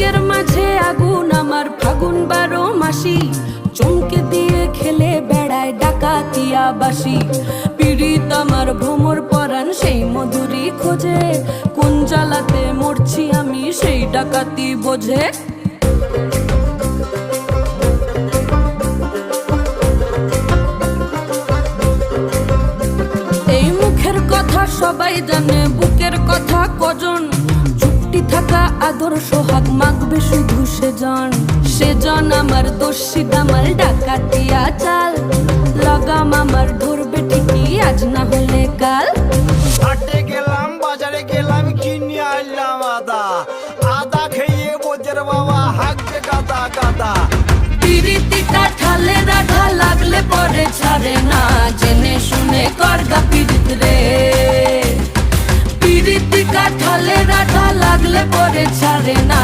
বুকের মাঝে আগুন আমার ফাগুন 12 মাসি, চমকে দিয়ে খেলে বেড়ায় ডাকাতিয়া বাসি। পীড়িত আমার ভ্রমর পরাণ সেই মধুরী খোঁজে, কোন জ্বালাতে মরছি আমি সেই ডাকাতি বোঝে। এই মুখের কথা সবাই জানে, বুকের কথা কজন, চুপটি থাকা আদর সোহাগ মাগবে শুধু সেজন আমার দোষী দামাল ডাকাতিয়া চাল, লাগাম আমার ধরবে ঠিকই আজ না হলে কাল। হাটে গেলাম বাজারে গেলাম কিনে আনলাম আদা, আদা খেয়ে বোঝের বাবা হাঁকবে গাদা গাদা। পিরিতি কাঠালে রাধা লাগলে পরে ছাড়ে না, জেনে শুনে করগা পিরিত রে। পিরিতি কাঠালে রাধা লাগলে পরে ছাড়ে না।